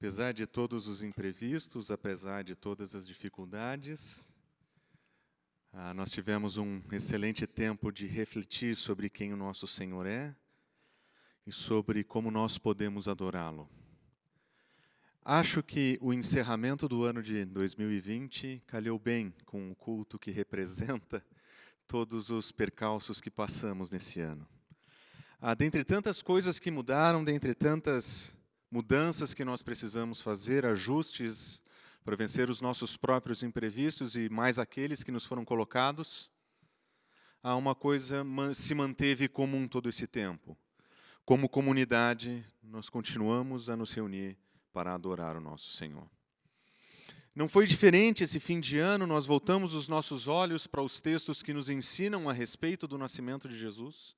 Apesar de todos os imprevistos, apesar de todas as dificuldades, nós tivemos um excelente tempo de refletir sobre quem o nosso Senhor é e sobre como nós podemos adorá-lo. Acho que o encerramento do ano de 2020 calhou bem com o culto que representa todos os percalços que passamos nesse ano. Dentre tantas coisas que mudaram, dentre tantas mudanças que nós precisamos fazer, ajustes para vencer os nossos próprios imprevistos e mais aqueles que nos foram colocados, uma coisa se manteve comum todo esse tempo. Como comunidade, nós continuamos a nos reunir para adorar o nosso Senhor. Não foi diferente esse fim de ano, nós voltamos os nossos olhos para os textos que nos ensinam a respeito do nascimento de Jesus.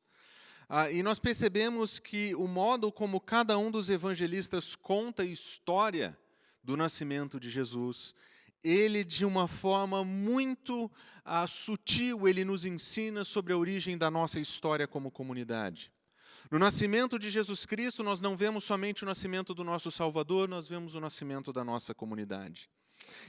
E nós percebemos que o modo como cada um dos evangelistas conta a história do nascimento de Jesus, ele de uma forma muito sutil, ele nos ensina sobre a origem da nossa história como comunidade. No nascimento de Jesus Cristo, nós não vemos somente o nascimento do nosso Salvador, nós vemos o nascimento da nossa comunidade.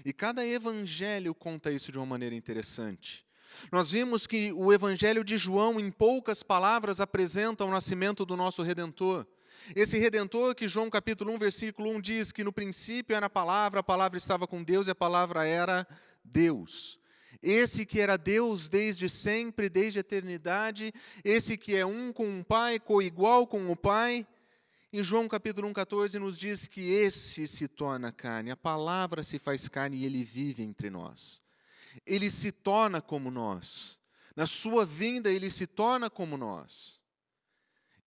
E cada evangelho conta isso de uma maneira interessante. Nós vimos que o Evangelho de João, em poucas palavras, apresenta o nascimento do nosso Redentor. Esse Redentor que João capítulo 1, versículo 1 diz que no princípio era a palavra estava com Deus e a palavra era Deus. Esse que era Deus desde sempre, desde a eternidade, esse que é um com o Pai, coigual com o Pai. Em João capítulo 1, 14 nos diz que esse se torna carne, a palavra se faz carne e ele vive entre nós. Ele se torna como nós. Na sua vinda, ele se torna como nós.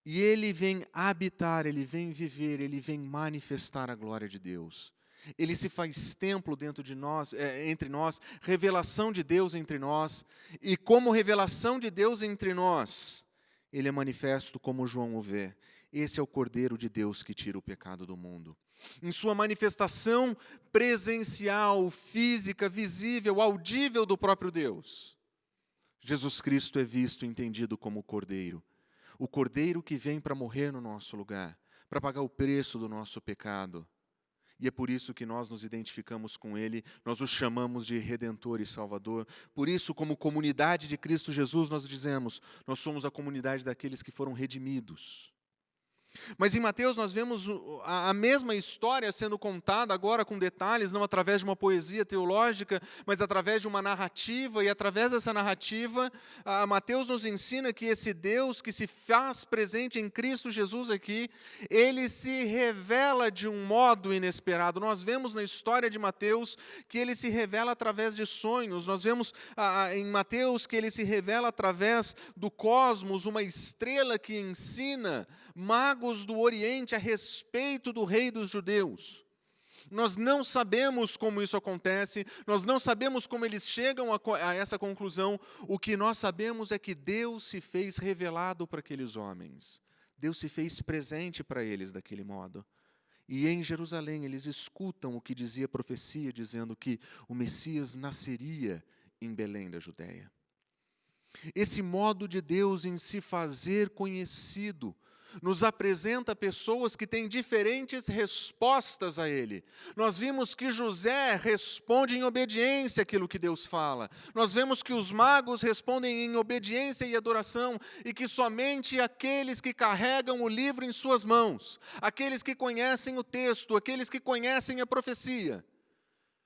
E ele vem habitar, ele vem viver, ele vem manifestar a glória de Deus. Ele se faz templo dentro de nós, entre nós, revelação de Deus entre nós. E como revelação de Deus entre nós, ele é manifesto como João o vê. Esse é o Cordeiro de Deus que tira o pecado do mundo. Em sua manifestação presencial, física, visível, audível do próprio Deus, Jesus Cristo é visto e entendido como Cordeiro. O Cordeiro que vem para morrer no nosso lugar, para pagar o preço do nosso pecado. E é por isso que nós nos identificamos com Ele, nós o chamamos de Redentor e Salvador. Por isso, como comunidade de Cristo Jesus, nós dizemos, nós somos a comunidade daqueles que foram redimidos. Mas em Mateus nós vemos a mesma história sendo contada agora com detalhes, não através de uma poesia teológica, mas através de uma narrativa, e através dessa narrativa, Mateus nos ensina que esse Deus que se faz presente em Cristo Jesus aqui, ele se revela de um modo inesperado. Nós vemos na história de Mateus que ele se revela através de sonhos, nós vemos em Mateus que ele se revela através do cosmos, uma estrela que ensina magos do Oriente a respeito do rei dos judeus. Nós não sabemos como isso acontece, nós não sabemos como eles chegam a essa conclusão. O que nós sabemos é que Deus se fez revelado para aqueles homens. Deus se fez presente para eles daquele modo. E em Jerusalém eles escutam o que dizia a profecia, dizendo que o Messias nasceria em Belém da Judéia. Esse modo de Deus em se fazer conhecido nos apresenta pessoas que têm diferentes respostas a Ele. Nós vimos que José responde em obediência àquilo que Deus fala. Nós vemos que os magos respondem em obediência e adoração, e que somente aqueles que carregam o livro em suas mãos, aqueles que conhecem o texto, aqueles que conhecem a profecia,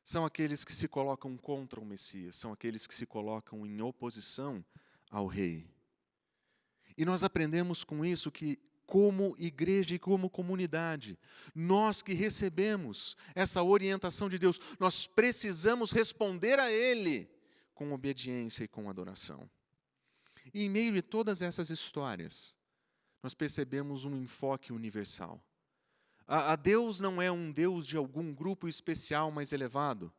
são aqueles que se colocam contra o Messias, são aqueles que se colocam em oposição ao rei. E nós aprendemos com isso que, como igreja e como comunidade, nós que recebemos essa orientação de Deus, nós precisamos responder a Ele com obediência e com adoração. E em meio de todas essas histórias, nós percebemos um enfoque universal. A Deus não é um Deus de algum grupo especial mais elevado.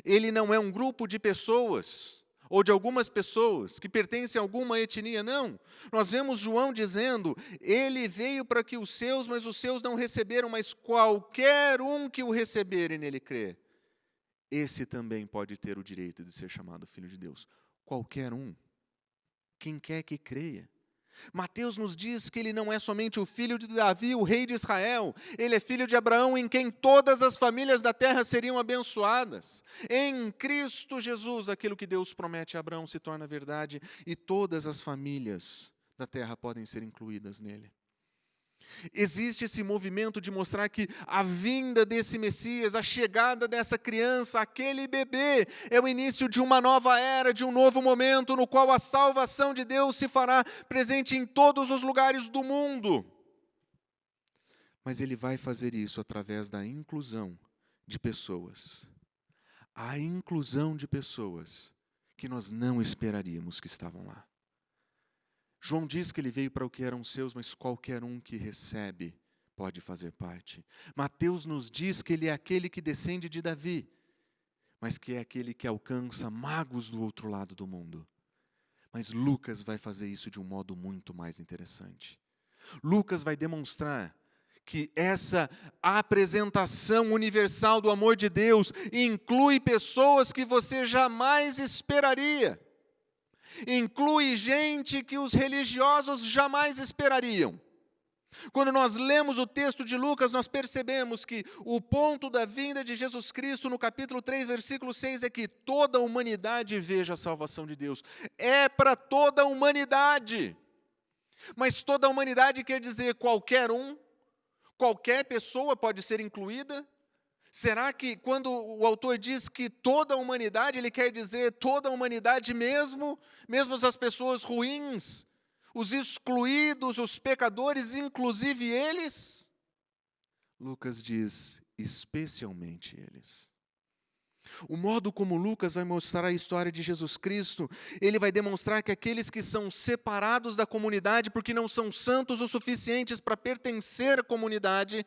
Ele não é um grupo de pessoas, ou de algumas pessoas que pertencem a alguma etnia, não. Nós vemos João dizendo, ele veio para que os seus, mas os seus não receberam, mas qualquer um que o receber e nele crer, esse também pode ter o direito de ser chamado filho de Deus. Qualquer um, quem quer que creia. Mateus nos diz que ele não é somente o filho de Davi, o rei de Israel, ele é filho de Abraão, em quem todas as famílias da terra seriam abençoadas. Em Cristo Jesus, aquilo que Deus promete a Abraão se torna verdade, e todas as famílias da terra podem ser incluídas nele. Existe esse movimento de mostrar que a vinda desse Messias, a chegada dessa criança, aquele bebê, é o início de uma nova era, de um novo momento, no qual a salvação de Deus se fará presente em todos os lugares do mundo. Mas ele vai fazer isso através da inclusão de pessoas. A inclusão de pessoas que nós não esperaríamos que estavam lá. João diz que ele veio para o que eram seus, mas qualquer um que recebe pode fazer parte. Mateus nos diz que ele é aquele que descende de Davi, mas que é aquele que alcança magos do outro lado do mundo. Mas Lucas vai fazer isso de um modo muito mais interessante. Lucas vai demonstrar que essa apresentação universal do amor de Deus inclui pessoas que você jamais esperaria. Inclui gente que os religiosos jamais esperariam. Quando nós lemos o texto de Lucas, nós percebemos que o ponto da vinda de Jesus Cristo, no capítulo 3, versículo 6, é que toda a humanidade veja a salvação de Deus. É para toda a humanidade. Mas toda a humanidade quer dizer qualquer um, qualquer pessoa pode ser incluída? Será que quando o autor diz que toda a humanidade, ele quer dizer toda a humanidade mesmo as pessoas ruins, os excluídos, os pecadores, inclusive eles? Lucas diz, especialmente eles. O modo como Lucas vai mostrar a história de Jesus Cristo, ele vai demonstrar que aqueles que são separados da comunidade, porque não são santos o suficientes para pertencer à comunidade,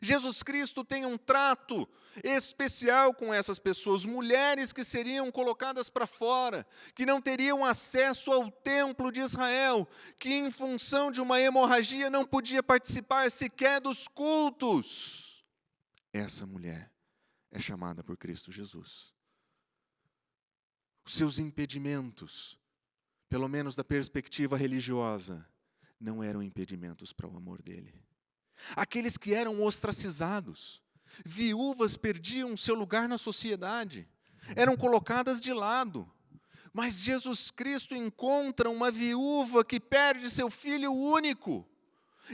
Jesus Cristo tem um trato especial com essas pessoas, mulheres que seriam colocadas para fora, que não teriam acesso ao templo de Israel, que em função de uma hemorragia não podia participar sequer dos cultos. Essa mulher é chamada por Cristo Jesus. Os seus impedimentos, pelo menos da perspectiva religiosa, não eram impedimentos para o amor dele. Aqueles que eram ostracizados, viúvas perdiam seu lugar na sociedade, eram colocadas de lado. Mas Jesus Cristo encontra uma viúva que perde seu filho único,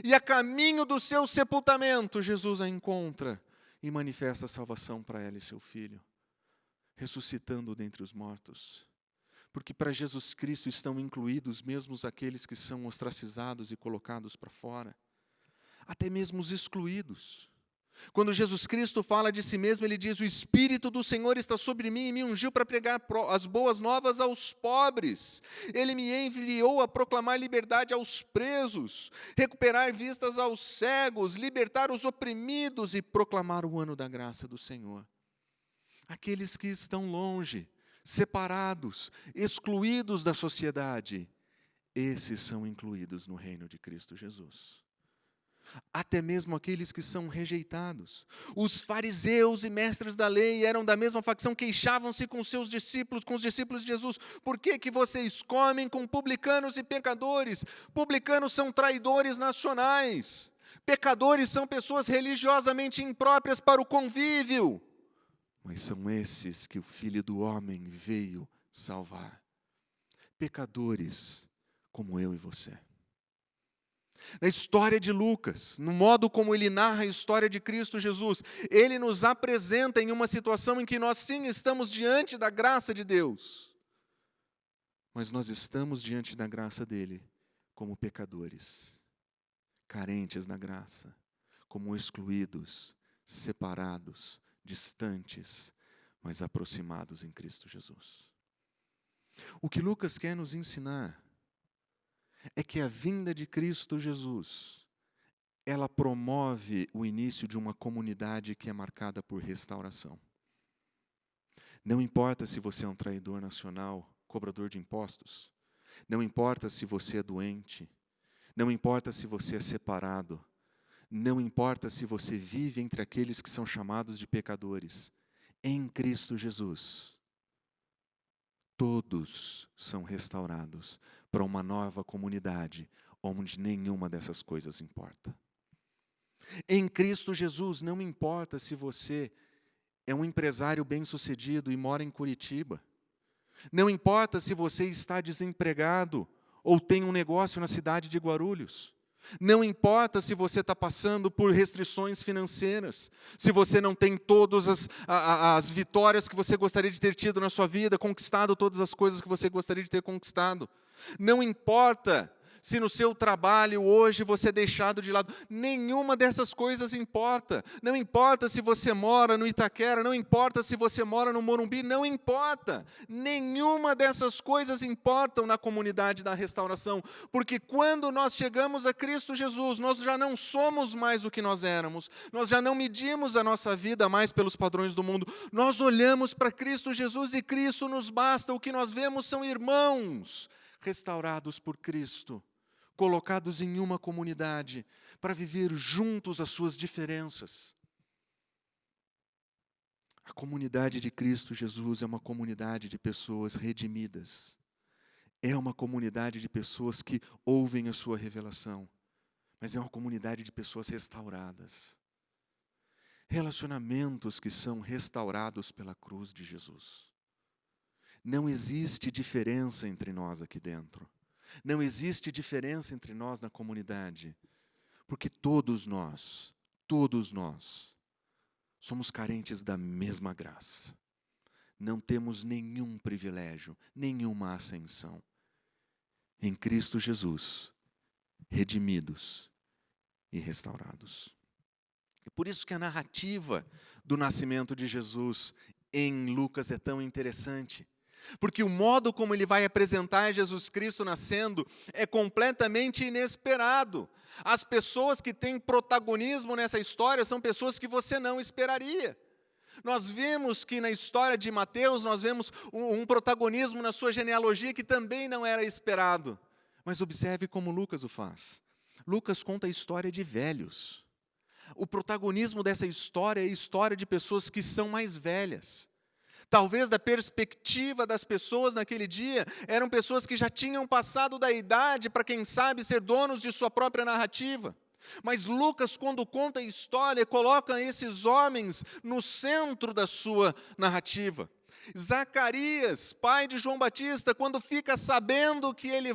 e a caminho do seu sepultamento, Jesus a encontra e manifesta a salvação para ela e seu filho, ressuscitando dentre os mortos. Porque para Jesus Cristo estão incluídos mesmo aqueles que são ostracizados e colocados para fora. Até mesmo os excluídos. Quando Jesus Cristo fala de si mesmo, ele diz, o Espírito do Senhor está sobre mim e me ungiu para pregar as boas novas aos pobres. Ele me enviou a proclamar liberdade aos presos, recuperar vistas aos cegos, libertar os oprimidos e proclamar o ano da graça do Senhor. Aqueles que estão longe, separados, excluídos da sociedade, esses são incluídos no reino de Cristo Jesus. Até mesmo aqueles que são rejeitados. Os fariseus e mestres da lei eram da mesma facção, queixavam-se com seus discípulos, com os discípulos de Jesus. Por que que vocês comem com publicanos e pecadores? Publicanos são traidores nacionais. Pecadores são pessoas religiosamente impróprias para o convívio. Mas são esses que o Filho do Homem veio salvar. Pecadores como eu e você. Na história de Lucas, no modo como ele narra a história de Cristo Jesus, ele nos apresenta em uma situação em que nós sim estamos diante da graça de Deus, mas nós estamos diante da graça dele como pecadores, carentes da graça, como excluídos, separados, distantes, mas aproximados em Cristo Jesus. O que Lucas quer nos ensinar é que a vinda de Cristo Jesus, ela promove o início de uma comunidade que é marcada por restauração. Não importa se você é um traidor nacional, cobrador de impostos, não importa se você é doente, não importa se você é separado, não importa se você vive entre aqueles que são chamados de pecadores, em Cristo Jesus, todos são restaurados para uma nova comunidade, onde nenhuma dessas coisas importa. Em Cristo Jesus, não importa se você é um empresário bem-sucedido e mora em Curitiba. Não importa se você está desempregado ou tem um negócio na cidade de Guarulhos. Não importa se você está passando por restrições financeiras, se você não tem todas as vitórias que você gostaria de ter tido na sua vida, conquistado todas as coisas que você gostaria de ter conquistado. Não importa se no seu trabalho hoje você é deixado de lado, nenhuma dessas coisas importa. Não importa se você mora no Itaquera, não importa se você mora no Morumbi, não importa. Nenhuma dessas coisas importam na comunidade da restauração, porque quando nós chegamos a Cristo Jesus, nós já não somos mais o que nós éramos, nós já não medimos a nossa vida mais pelos padrões do mundo, nós olhamos para Cristo Jesus e Cristo nos basta, o que nós vemos são irmãos restaurados por Cristo, colocados em uma comunidade, para viver juntos as suas diferenças. A comunidade de Cristo Jesus é uma comunidade de pessoas redimidas. É uma comunidade de pessoas que ouvem a sua revelação. Mas é uma comunidade de pessoas restauradas. Relacionamentos que são restaurados pela cruz de Jesus. Não existe diferença entre nós aqui dentro. Não existe diferença entre nós na comunidade. Porque todos nós somos carentes da mesma graça. Não temos nenhum privilégio, nenhuma ascensão. Em Cristo Jesus, redimidos e restaurados. É por isso que a narrativa do nascimento de Jesus em Lucas é tão interessante. Porque o modo como ele vai apresentar Jesus Cristo nascendo é completamente inesperado. As pessoas que têm protagonismo nessa história são pessoas que você não esperaria. Nós vemos que na história de Mateus, nós vemos um protagonismo na sua genealogia que também não era esperado. Mas observe como Lucas o faz. Lucas conta a história de velhos. O protagonismo dessa história é a história de pessoas que são mais velhas. Talvez da perspectiva das pessoas naquele dia, eram pessoas que já tinham passado da idade para, quem sabe, ser donos de sua própria narrativa. Mas Lucas, quando conta a história, coloca esses homens no centro da sua narrativa. Zacarias, pai de João Batista, quando fica sabendo que ele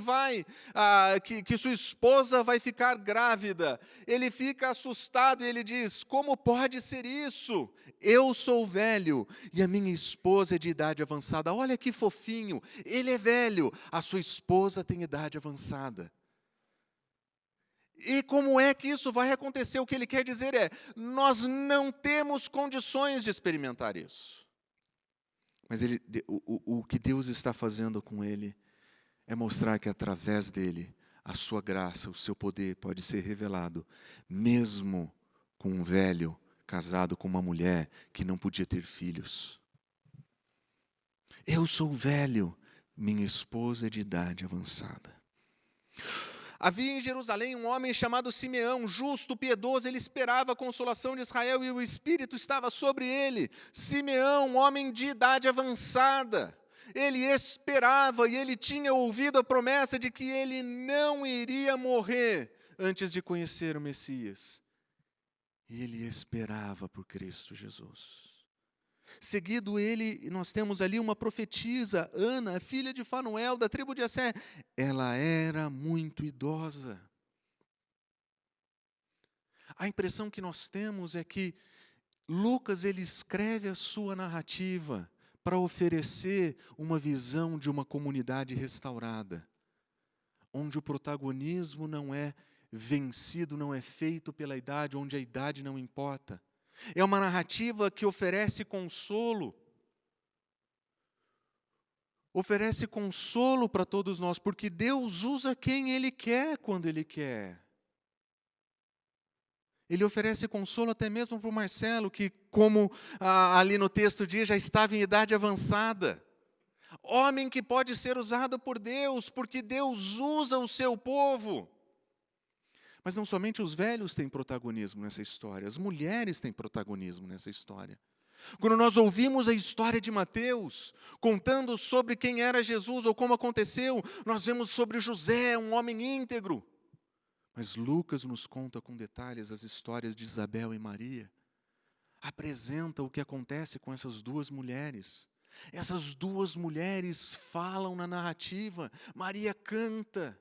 que sua esposa vai ficar grávida, ele fica assustado e ele diz: como pode ser isso? Eu sou velho e a minha esposa é de idade avançada. Olha que fofinho, ele é velho, a sua esposa tem idade avançada. E como é que isso vai acontecer? O que ele quer dizer é, nós não temos condições de experimentar isso. Mas o que Deus está fazendo com ele é mostrar que através dele, a sua graça, o seu poder pode ser revelado, mesmo com um velho casado com uma mulher que não podia ter filhos. Eu sou velho, minha esposa é de idade avançada. Havia em Jerusalém um homem chamado Simeão, justo, piedoso, ele esperava a consolação de Israel e o Espírito estava sobre ele. Simeão, um homem de idade avançada, ele esperava e ele tinha ouvido a promessa de que ele não iria morrer antes de conhecer o Messias. E ele esperava por Cristo Jesus. Seguido ele, nós temos ali uma profetisa, Ana, filha de Fanuel, da tribo de Assé. Ela era muito idosa. A impressão que nós temos é que Lucas ele escreve a sua narrativa para oferecer uma visão de uma comunidade restaurada, onde o protagonismo não é vencido, não é feito pela idade, onde a idade não importa. É uma narrativa que oferece consolo. Oferece consolo para todos nós, porque Deus usa quem Ele quer, quando Ele quer. Ele oferece consolo até mesmo para o Marcelo, que, como ali no texto diz, já estava em idade avançada. Homem que pode ser usado por Deus, porque Deus usa o seu povo. Mas não somente os velhos têm protagonismo nessa história, as mulheres têm protagonismo nessa história. Quando nós ouvimos a história de Mateus, contando sobre quem era Jesus ou como aconteceu, nós vemos sobre José, um homem íntegro. Mas Lucas nos conta com detalhes as histórias de Isabel e Maria. Apresenta o que acontece com essas duas mulheres. Essas duas mulheres falam na narrativa. Maria canta.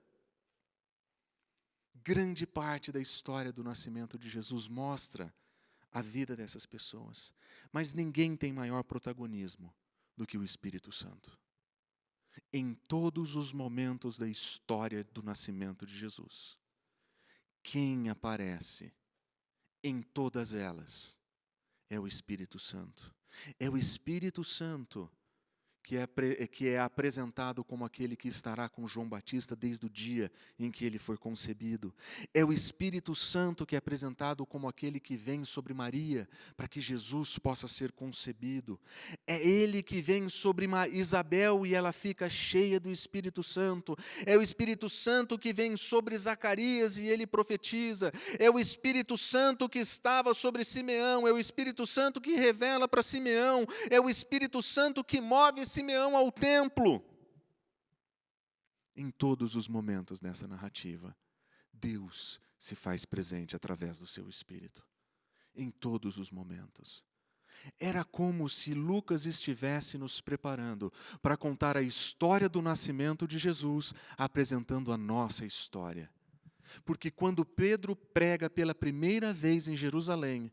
Grande parte da história do nascimento de Jesus mostra a vida dessas pessoas. Mas ninguém tem maior protagonismo do que o Espírito Santo. Em todos os momentos da história do nascimento de Jesus, quem aparece em todas elas é o Espírito Santo. É o Espírito Santo que é apresentado como aquele que estará com João Batista desde o dia em que ele foi concebido. É o Espírito Santo que é apresentado como aquele que vem sobre Maria para que Jesus possa ser concebido. É ele que vem sobre Isabel e ela fica cheia do Espírito Santo. É o Espírito Santo que vem sobre Zacarias e ele profetiza. É o Espírito Santo que estava sobre Simeão. É o Espírito Santo que revela para Simeão. É o Espírito Santo que move Simeão ao templo. Em todos os momentos dessa narrativa, Deus se faz presente através do seu Espírito. Em todos os momentos. Era como se Lucas estivesse nos preparando para contar a história do nascimento de Jesus, apresentando a nossa história. Porque quando Pedro prega pela primeira vez em Jerusalém,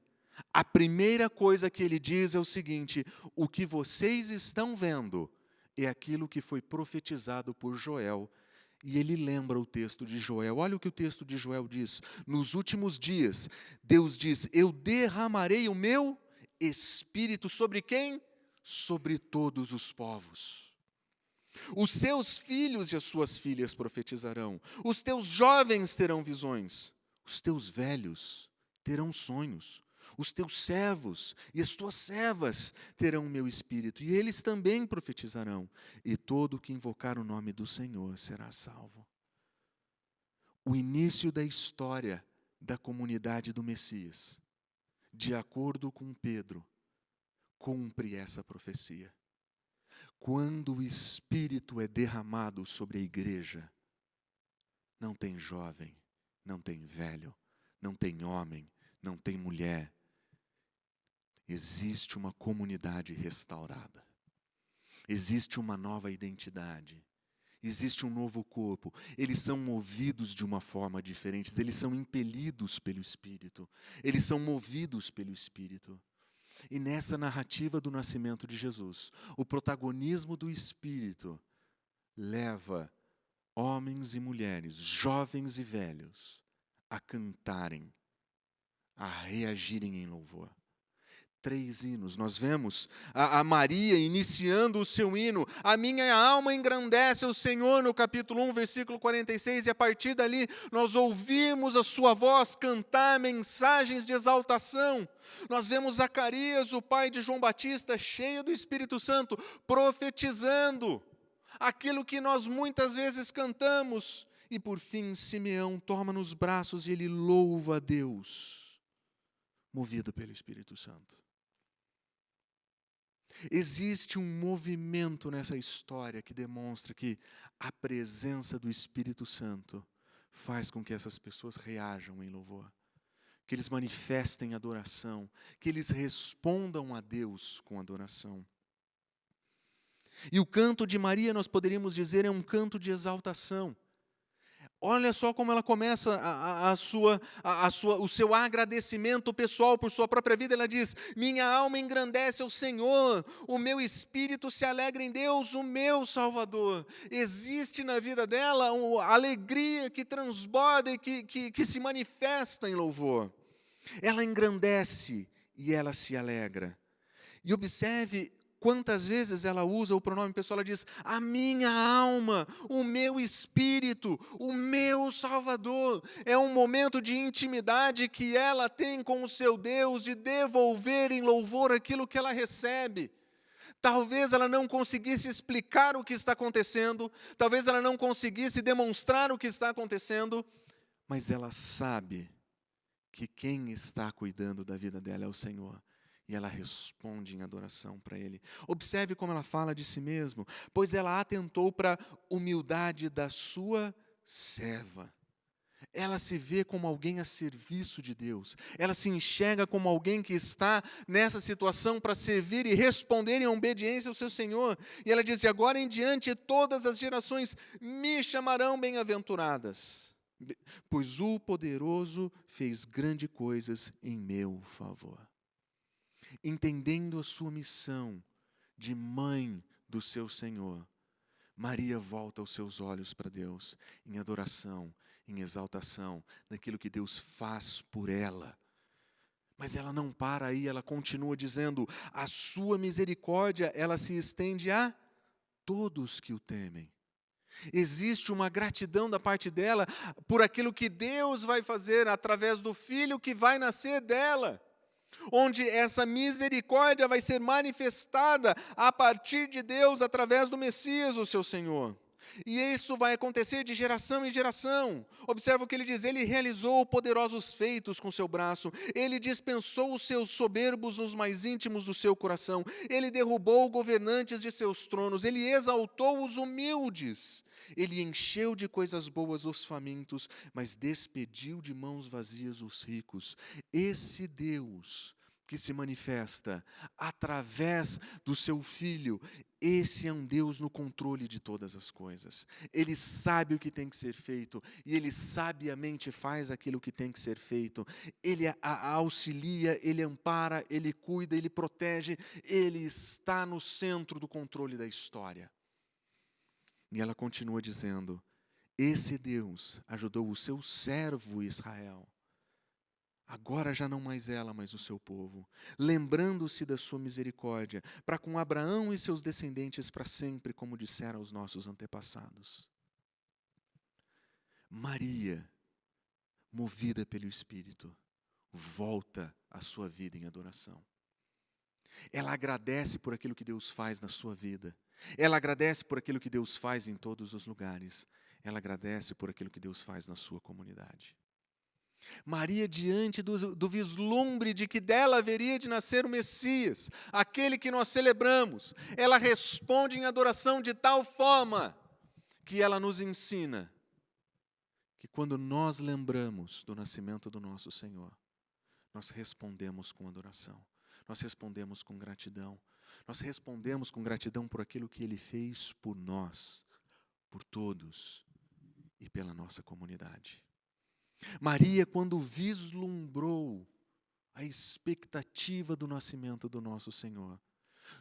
a primeira coisa que ele diz é o seguinte: o que vocês estão vendo é aquilo que foi profetizado por Joel. E ele lembra o texto de Joel. Olha o que o texto de Joel diz. Nos últimos dias, Deus diz: eu derramarei o meu Espírito sobre quem? Sobre todos os povos. Os seus filhos e as suas filhas profetizarão. Os teus jovens terão visões. Os teus velhos terão sonhos. Os teus servos e as tuas servas terão o meu Espírito, e eles também profetizarão, e todo que invocar o nome do Senhor será salvo. O início da história da comunidade do Messias, de acordo com Pedro, cumpre essa profecia. Quando o Espírito é derramado sobre a igreja, não tem jovem, não tem velho, não tem homem, não tem mulher. Existe uma comunidade restaurada. Existe uma nova identidade. Existe um novo corpo. Eles são movidos de uma forma diferente. Eles são impelidos pelo Espírito. Eles são movidos pelo Espírito. E nessa narrativa do nascimento de Jesus, o protagonismo do Espírito leva homens e mulheres, jovens e velhos, a cantarem, a reagirem em louvor. 3 hinos, nós vemos a Maria iniciando o seu hino, a minha alma engrandece o Senhor, no capítulo 1, versículo 46, e a partir dali nós ouvimos a sua voz cantar mensagens de exaltação. Nós vemos Zacarias, o pai de João Batista, cheio do Espírito Santo, profetizando aquilo que nós muitas vezes cantamos, e por fim Simeão toma nos braços e ele louva a Deus, movido pelo Espírito Santo. Existe um movimento nessa história que demonstra que a presença do Espírito Santo faz com que essas pessoas reajam em louvor, que eles manifestem adoração, que eles respondam a Deus com adoração. E o canto de Maria, nós poderíamos dizer, é um canto de exaltação. Olha só como ela começa o seu agradecimento pessoal por sua própria vida. Ela diz: minha alma engrandece ao Senhor, o meu espírito se alegra em Deus, o meu Salvador. Existe na vida dela uma alegria que transborda e que se manifesta em louvor. Ela engrandece e ela se alegra. E observe quantas vezes ela usa o pronome pessoal. Ela diz: a minha alma, o meu espírito, o meu Salvador. É um momento de intimidade que ela tem com o seu Deus, de devolver em louvor aquilo que ela recebe. Talvez ela não conseguisse explicar o que está acontecendo, talvez ela não conseguisse demonstrar o que está acontecendo, mas ela sabe que quem está cuidando da vida dela é o Senhor. E ela responde em adoração para Ele. Observe como ela fala de si mesma. Pois ela atentou para a humildade da sua serva. Ela se vê como alguém a serviço de Deus. Ela se enxerga como alguém que está nessa situação para servir e responder em obediência ao seu Senhor. E ela diz: de agora em diante todas as gerações me chamarão bem-aventuradas, pois o poderoso fez grandes coisas em meu favor. Entendendo a sua missão de mãe do seu Senhor, Maria volta os seus olhos para Deus em adoração, em exaltação, naquilo que Deus faz por ela. Mas ela não para aí, ela continua dizendo: a sua misericórdia, ela se estende a todos que o temem. Existe uma gratidão da parte dela por aquilo que Deus vai fazer através do filho que vai nascer dela, onde essa misericórdia vai ser manifestada a partir de Deus através do Messias, o seu Senhor. E isso vai acontecer de geração em geração. Observa o que ele diz: ele realizou poderosos feitos com seu braço, ele dispensou os seus soberbos nos mais íntimos do seu coração, ele derrubou governantes de seus tronos, ele exaltou os humildes, ele encheu de coisas boas os famintos, mas despediu de mãos vazias os ricos. Esse Deus que se manifesta através do seu Filho, esse é um Deus no controle de todas as coisas. Ele sabe o que tem que ser feito e ele sabiamente faz aquilo que tem que ser feito. Ele a auxilia, ele ampara, ele cuida, ele protege, ele está no centro do controle da história. E ela continua dizendo: esse Deus ajudou o seu servo Israel. Agora já não mais ela, mas o seu povo, lembrando-se da sua misericórdia, para com Abraão e seus descendentes para sempre, como disseram os nossos antepassados. Maria, movida pelo Espírito, volta à sua vida em adoração. Ela agradece por aquilo que Deus faz na sua vida. Ela agradece por aquilo que Deus faz em todos os lugares. Ela agradece por aquilo que Deus faz na sua comunidade. Maria, diante do vislumbre de que dela haveria de nascer o Messias, aquele que nós celebramos, ela responde em adoração de tal forma que ela nos ensina que quando nós lembramos do nascimento do nosso Senhor, nós respondemos com adoração, nós respondemos com gratidão, nós respondemos com gratidão por aquilo que Ele fez por nós, por todos e pela nossa comunidade. Maria, quando vislumbrou a expectativa do nascimento do nosso Senhor,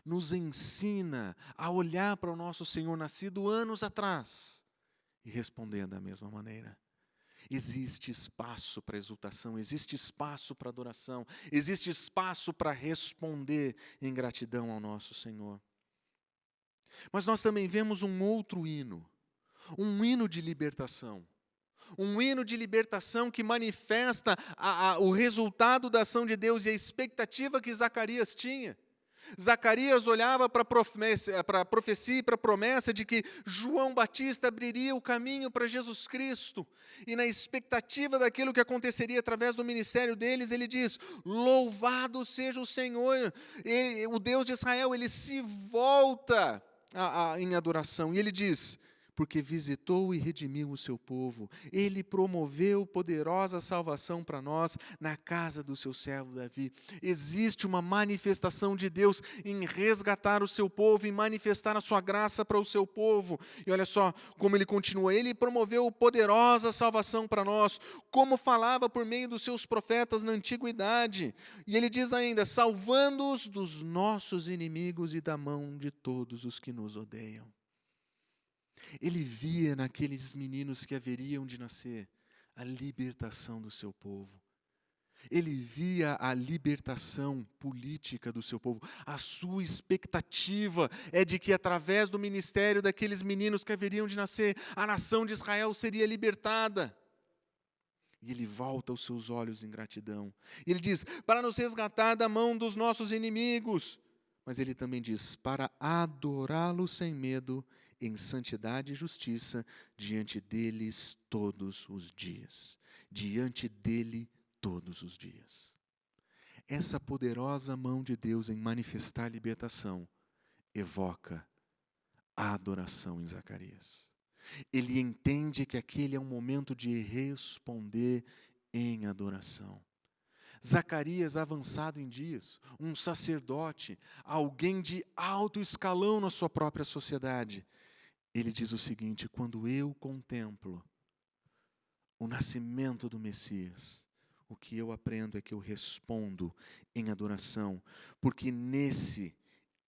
nos ensina a olhar para o nosso Senhor nascido anos atrás e responder da mesma maneira. Existe espaço para exultação, existe espaço para adoração, existe espaço para responder em gratidão ao nosso Senhor. Mas nós também vemos um outro hino, um hino de libertação. Um hino de libertação que manifesta o resultado da ação de Deus e a expectativa que Zacarias tinha. Zacarias olhava para a profecia e para a promessa de que João Batista abriria o caminho para Jesus Cristo. E na expectativa daquilo que aconteceria através do ministério deles, ele diz: louvado seja o Senhor, o Deus de Israel. Ele se volta em adoração e ele diz: porque visitou e redimiu o seu povo, ele promoveu poderosa salvação para nós na casa do seu servo Davi. Existe uma manifestação de Deus em resgatar o seu povo, em manifestar a sua graça para o seu povo. E olha só como ele continua: ele promoveu poderosa salvação para nós, como falava por meio dos seus profetas na antiguidade. E ele diz ainda: salvando-os dos nossos inimigos e da mão de todos os que nos odeiam. Ele via naqueles meninos que haveriam de nascer a libertação do seu povo. Ele via a libertação política do seu povo. A sua expectativa é de que através do ministério daqueles meninos que haveriam de nascer, a nação de Israel seria libertada. E ele volta os seus olhos em gratidão. Ele diz: para nos resgatar da mão dos nossos inimigos. Mas ele também diz: para adorá-lo sem medo, em santidade e justiça, diante deles todos os dias. Diante dele todos os dias. Essa poderosa mão de Deus em manifestar a libertação evoca a adoração em Zacarias. Ele entende que aquele é um momento de responder em adoração. Zacarias, avançado em dias, um sacerdote, alguém de alto escalão na sua própria sociedade, ele diz o seguinte: quando eu contemplo o nascimento do Messias, o que eu aprendo é que eu respondo em adoração, porque nesse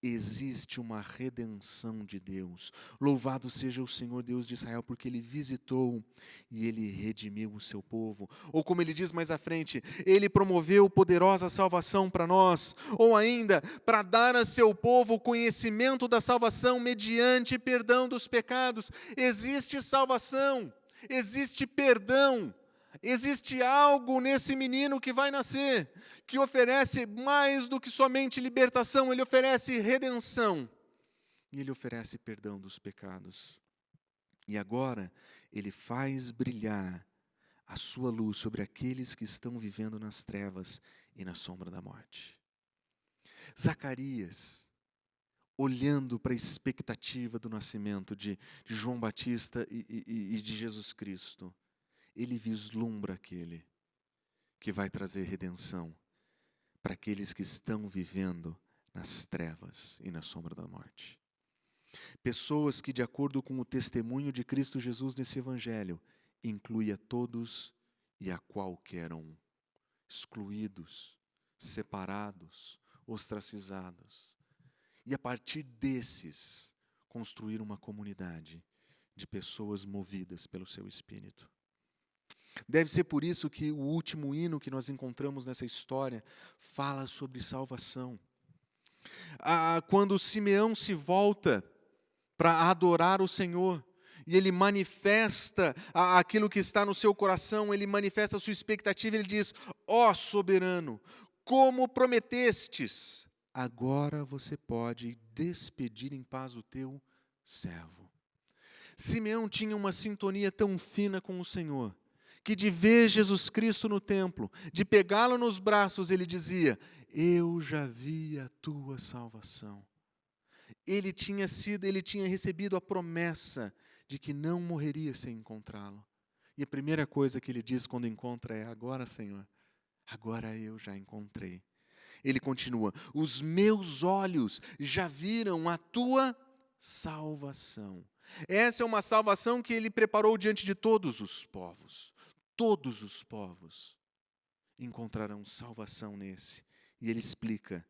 existe uma redenção de Deus. Louvado seja o Senhor Deus de Israel, porque Ele visitou e Ele redimiu o seu povo. Ou como ele diz mais à frente, Ele promoveu poderosa salvação para nós. Ou ainda, para dar a seu povo o conhecimento da salvação mediante perdão dos pecados. Existe salvação, existe perdão. Existe algo nesse menino que vai nascer, que oferece mais do que somente libertação, ele oferece redenção. E ele oferece perdão dos pecados. E agora, ele faz brilhar a sua luz sobre aqueles que estão vivendo nas trevas e na sombra da morte. Zacarias, olhando para a expectativa do nascimento de João Batista e de Jesus Cristo, ele vislumbra aquele que vai trazer redenção para aqueles que estão vivendo nas trevas e na sombra da morte. Pessoas que, de acordo com o testemunho de Cristo Jesus nesse Evangelho, inclui a todos e a qualquer um, excluídos, separados, ostracizados. E a partir desses, construir uma comunidade de pessoas movidas pelo seu Espírito. Deve ser por isso que o último hino que nós encontramos nessa história fala sobre salvação. Quando Simeão se volta para adorar o Senhor, e ele manifesta aquilo que está no seu coração, ele manifesta a sua expectativa, ele diz: ó soberano, como prometestes, agora você pode despedir em paz o teu servo. Simeão tinha uma sintonia tão fina com o Senhor, que de ver Jesus Cristo no templo, de pegá-lo nos braços, ele dizia: eu já vi a tua salvação. Ele tinha recebido a promessa de que não morreria sem encontrá-lo. E a primeira coisa que ele diz quando encontra é: agora, Senhor, agora eu já encontrei. Ele continua: os meus olhos já viram a tua salvação. Essa é uma salvação que ele preparou diante de todos os povos. Todos os povos encontrarão salvação nesse. E ele explica: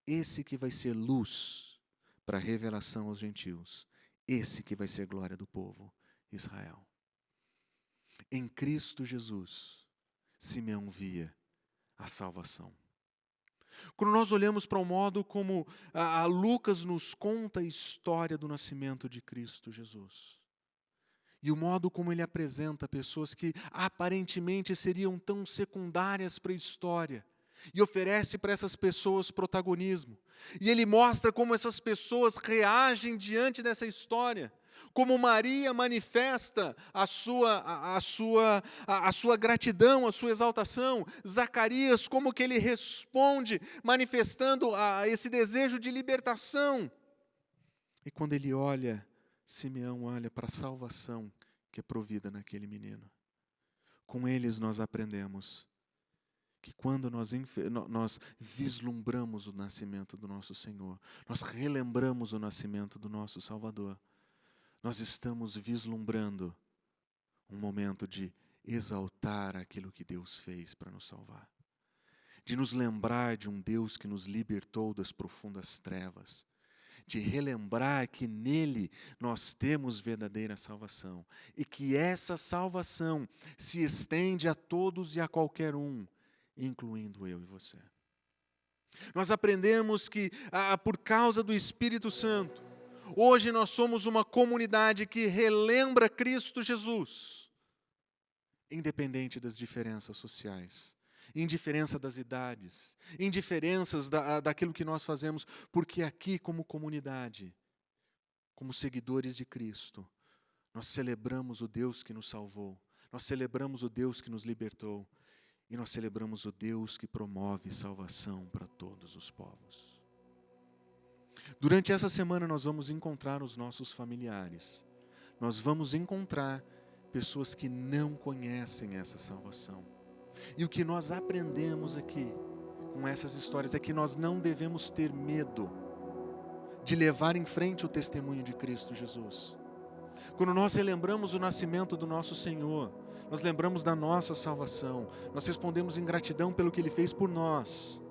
esse que vai ser luz para a revelação aos gentios, esse que vai ser glória do povo Israel. Em Cristo Jesus, Simeão via a salvação. Quando nós olhamos para o modo como Lucas nos conta a história do nascimento de Cristo Jesus, e o modo como ele apresenta pessoas que aparentemente seriam tão secundárias para a história, e oferece para essas pessoas protagonismo. E ele mostra como essas pessoas reagem diante dessa história, como Maria manifesta a sua gratidão, a sua exaltação. Zacarias, como que ele responde, manifestando esse desejo de libertação. E quando ele olha, Simeão olha para a salvação que é provida naquele menino. Com eles nós aprendemos que quando nós vislumbramos o nascimento do nosso Senhor, nós relembramos o nascimento do nosso Salvador, nós estamos vislumbrando um momento de exaltar aquilo que Deus fez para nos salvar, de nos lembrar de um Deus que nos libertou das profundas trevas, de relembrar que nele nós temos verdadeira salvação e que essa salvação se estende a todos e a qualquer um, incluindo eu e você. Nós aprendemos que, por causa do Espírito Santo, hoje nós somos uma comunidade que relembra Cristo Jesus, independente das diferenças sociais, indiferença das idades, indiferenças daquilo que nós fazemos, porque aqui, como comunidade, como seguidores de Cristo, nós celebramos o Deus que nos salvou, nós celebramos o Deus que nos libertou, e nós celebramos o Deus que promove salvação para todos os povos. Durante essa semana nós vamos encontrar os nossos familiares nós vamos encontrar pessoas que não conhecem essa salvação. E o que nós aprendemos aqui com essas histórias é que nós não devemos ter medo de levar em frente o testemunho de Cristo Jesus. Quando nós relembramos o nascimento do nosso Senhor, nós lembramos da nossa salvação, nós respondemos em gratidão pelo que Ele fez por nós.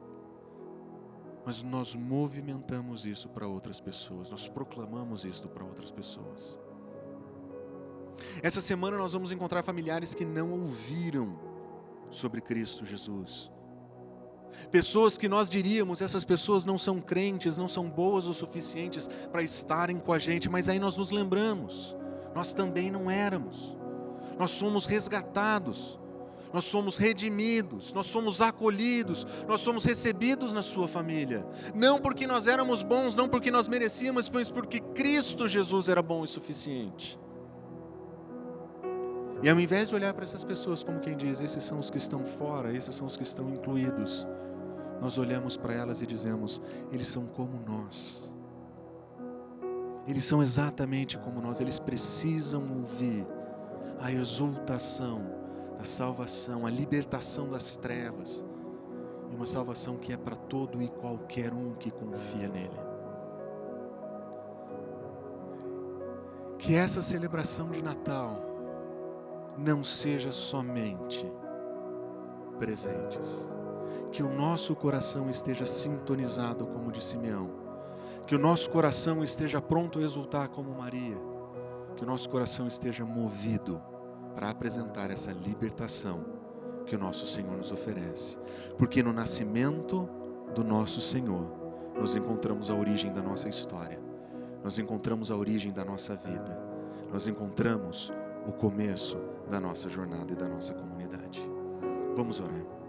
Mas nós movimentamos isso para outras pessoas, nós proclamamos isso para outras pessoas. Essa semana nós vamos encontrar familiares que não ouviram sobre Cristo Jesus. Pessoas que nós diríamos, essas pessoas não são crentes, não são boas o suficientes para estarem com a gente, mas aí nós nos lembramos, nós também não éramos. Nós somos resgatados, nós somos redimidos, nós somos acolhidos, nós somos recebidos na sua família. Não porque nós éramos bons, não porque nós merecíamos, mas porque Cristo Jesus era bom e suficiente. E ao invés de olhar para essas pessoas como quem diz, esses são os que estão fora, esses são os que estão incluídos, nós olhamos para elas e dizemos, eles são como nós. Eles são exatamente como nós, eles precisam ouvir a exultação da salvação, a libertação das trevas, e uma salvação que é para todo e qualquer um que confia nele. Que essa celebração de Natal não seja somente presentes, que o nosso coração esteja sintonizado como de Simeão, que o nosso coração esteja pronto a exultar como Maria, que o nosso coração esteja movido para apresentar essa libertação que o nosso Senhor nos oferece, porque no nascimento do nosso Senhor nós encontramos a origem da nossa história, nós encontramos a origem da nossa vida, nós encontramos o começo da nossa jornada e da nossa comunidade. Vamos orar.